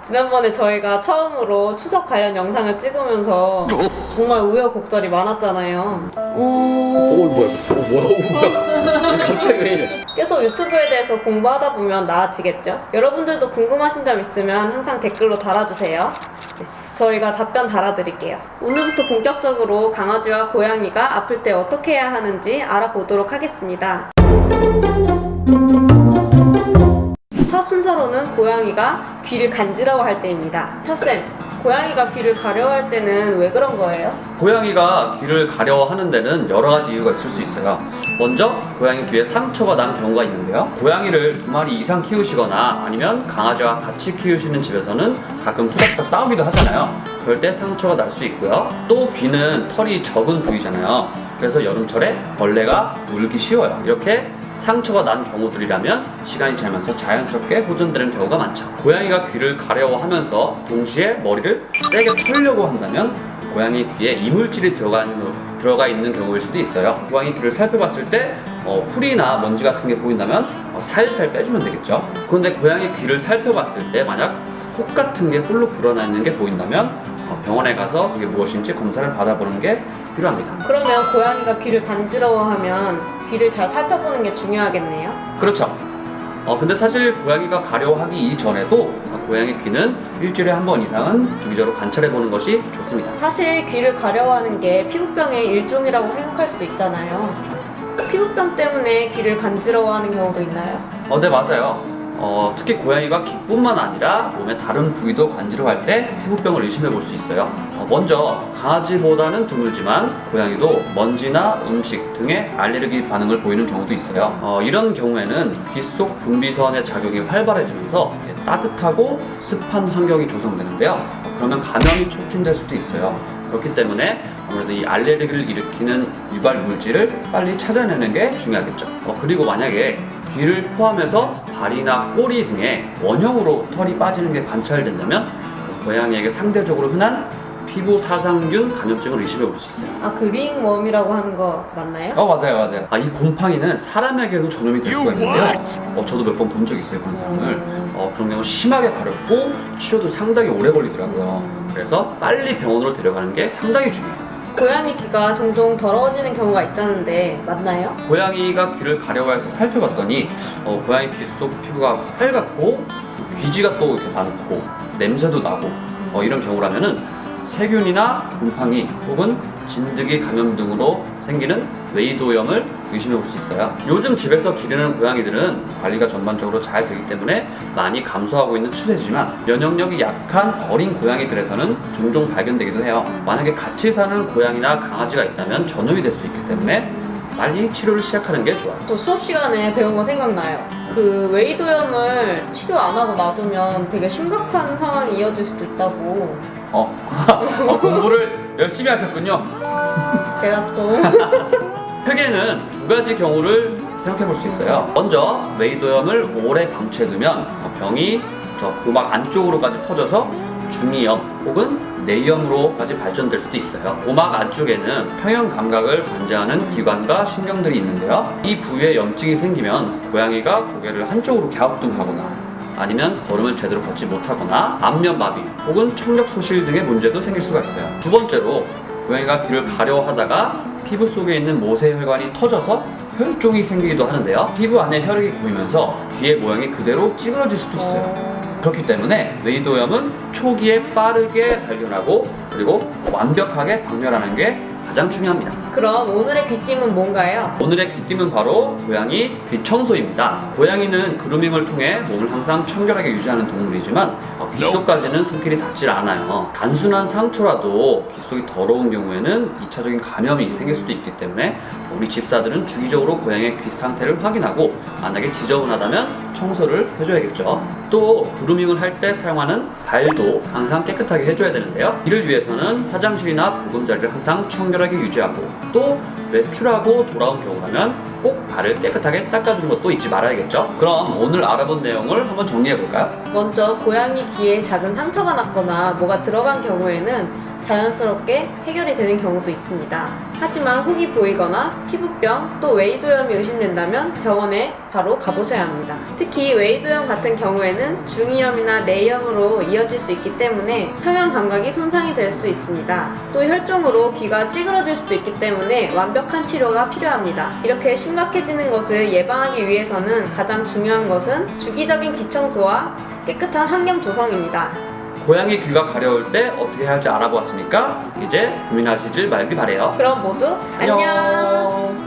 지난번에 저희가 처음으로 추석 관련 영상을 찍으면서 정말 우여곡절이 많았잖아요. 뭐야? 갑자기 왜 이래? 계속 유튜브에 대해서 공부하다 보면 나아지겠죠? 여러분들도 궁금하신 점 있으면 항상 댓글로 달아주세요. 네, 저희가 답변 달아드릴게요. 오늘부터 본격적으로 강아지와 고양이가 아플 때 어떻게 해야 하는지 알아보도록 하겠습니다. 첫 순서로는 고양이가 귀를 간지러워할 때입니다. 첫쌤, 고양이가 귀를 가려워할 때는 왜 그런 거예요? 고양이가 귀를 가려워하는 데는 여러 가지 이유가 있을 수 있어요. 먼저 고양이 귀에 상처가 난 경우가 있는데요. 고양이를 2마리 이상 키우시거나 아니면 강아지와 같이 키우시는 집에서는 가끔 투닥투닥 싸우기도 하잖아요. 그럴 때 상처가 날 수 있고요. 또 귀는 털이 적은 부위잖아요. 그래서 여름철에 벌레가 물기 쉬워요. 이렇게 상처가 난 경우들이라면 시간이 지나면서 자연스럽게 보존되는 경우가 많죠. 고양이가 귀를 가려워하면서 동시에 머리를 세게 털려고 한다면 고양이 귀에 이물질이 들어가 있는 경우일 수도 있어요. 고양이 귀를 살펴봤을 때 풀이나 먼지 같은 게 보인다면 살살 빼주면 되겠죠. 그런데 고양이 귀를 살펴봤을 때 만약 혹 같은 게 홀로 불어나 있는 게 보인다면 병원에 가서 그게 무엇인지 검사를 받아보는 게 필요합니다. 그러면 고양이가 귀를 간지러워하면 귀를 잘 살펴보는 게 중요하겠네요. 그렇죠. 근데 사실 고양이가 가려워하기 이전에도 고양이 귀는 일주일에 한 번 이상은 주기적으로 관찰해보는 것이 좋습니다. 사실 귀를 가려워하는 게 피부병의 일종이라고 생각할 수도 있잖아요. 피부병 때문에 귀를 간지러워하는 경우도 있나요? 네, 맞아요. 특히 고양이가 귀뿐만 아니라 몸의 다른 부위도 간지러워할 때 피부병을 의심해 볼 수 있어요. 먼저 강아지보다는 드물지만 고양이도 먼지나 음식 등의 알레르기 반응을 보이는 경우도 있어요. 이런 경우에는 귀 속 분비선의 작용이 활발해지면서 따뜻하고 습한 환경이 조성되는데요. 그러면 감염이 촉진될 수도 있어요. 그렇기 때문에 아무래도 이 알레르기를 일으키는 유발 물질을 빨리 찾아내는 게 중요하겠죠. 그리고 만약에 귀를 포함해서 발이나 꼬리 등에 원형으로 털이 빠지는 게 관찰된다면 고양이에게 상대적으로 흔한 피부 사상균 감염증을 의심해 볼 수 있어요. 그 링웜이라고 하는 거 맞나요? 맞아요. 이 곰팡이는 사람에게도 전염이 될 수가 있는데요. 저도 몇 번 본 적이 있어요, 그런 사람을. 그런 경우 심하게 가렵고 치료도 상당히 오래 걸리더라고요. 그래서 빨리 병원으로 데려가는 게 상당히 중요해요. 고양이 귀가 종종 더러워지는 경우가 있다는데 맞나요? 고양이가 귀를 가려워해서 살펴봤더니 고양이 귀 속 피부가 빨갛고 귀지가 또 이렇게 많고 냄새도 나고 이런 경우라면은 세균이나 곰팡이 혹은 진드기 감염 등으로 생기는 웨이도염을 의심해 볼 수 있어요. 요즘 집에서 기르는 고양이들은 관리가 전반적으로 잘 되기 때문에 많이 감소하고 있는 추세지만 면역력이 약한 어린 고양이들에서는 종종 발견되기도 해요. 만약에 같이 사는 고양이나 강아지가 있다면 전염이 될 수 있기 때문에 빨리 치료를 시작하는 게 좋아요. 저 수업 시간에 배운 거 생각나요. 그 웨이도염을 치료 안 하고 놔두면 되게 심각한 상황이 이어질 수도 있다고. 공부를 열심히 하셨군요. 제가 좀 크게는 두 가지 경우를 생각해 볼 수 있어요. 먼저 웨이도염을 오래 방치해두면 병이 고막 안쪽으로까지 퍼져서 중이염 혹은 내염으로까지 발전될 수도 있어요. 고막 안쪽에는 평형 감각을 관장하는 기관과 신경들이 있는데요. 이 부위에 염증이 생기면 고양이가 고개를 한쪽으로 갸우뚱하거나 아니면 걸음을 제대로 걷지 못하거나 안면마비 혹은 청력 소실 등의 문제도 생길 수가 있어요. 두 번째로 고양이가 귀를 가려워하다가 피부 속에 있는 모세혈관이 터져서 혈종이 생기기도 하는데요. 피부 안에 혈액이 고이면서 귀의 모양이 그대로 찌그러질 수도 있어요. 그렇기 때문에 웨이도염은 초기에 빠르게 발견하고 그리고 완벽하게 박멸하는 게 가장 중요합니다. 그럼 오늘의 귀띔은 뭔가요? 오늘의 귀띔은 바로 고양이 귀 청소입니다. 고양이는 그루밍을 통해 몸을 항상 청결하게 유지하는 동물이지만 귀 속까지는 손길이 닿질 않아요. 단순한 상처라도 귀 속이 더러운 경우에는 2차적인 감염이 생길 수도 있기 때문에 우리 집사들은 주기적으로 고양이의 귀 상태를 확인하고 만약에 지저분하다면 청소를 해줘야겠죠. 또 그루밍을 할 때 사용하는 발도 항상 깨끗하게 해줘야 되는데요. 이를 위해서는 화장실이나 보금자리를 항상 청결하게 유지하고 또 외출하고 돌아온 경우라면 꼭 발을 깨끗하게 닦아주는 것도 잊지 말아야겠죠. 그럼 오늘 알아본 내용을 한번 정리해 볼까요? 먼저 고양이 귀에 작은 상처가 났거나 뭐가 들어간 경우에는 자연스럽게 해결이 되는 경우도 있습니다. 하지만 혹이 보이거나 피부병 또 웨이도염이 의심된다면 병원에 바로 가보셔야 합니다. 특히 웨이도염 같은 경우에는 중이염이나 내염으로 이어질 수 있기 때문에 평형 감각이 손상이 될 수 있습니다. 또 혈종으로 귀가 찌그러질 수도 있기 때문에 완벽한 치료가 필요합니다. 이렇게 심각해지는 것을 예방하기 위해서는 가장 중요한 것은 주기적인 귀 청소와 깨끗한 환경 조성입니다. 고양이 귀가 가려울 때 어떻게 해야 할지 알아보았으니까 이제 고민하시길 말길 바래요. 그럼 모두 안녕!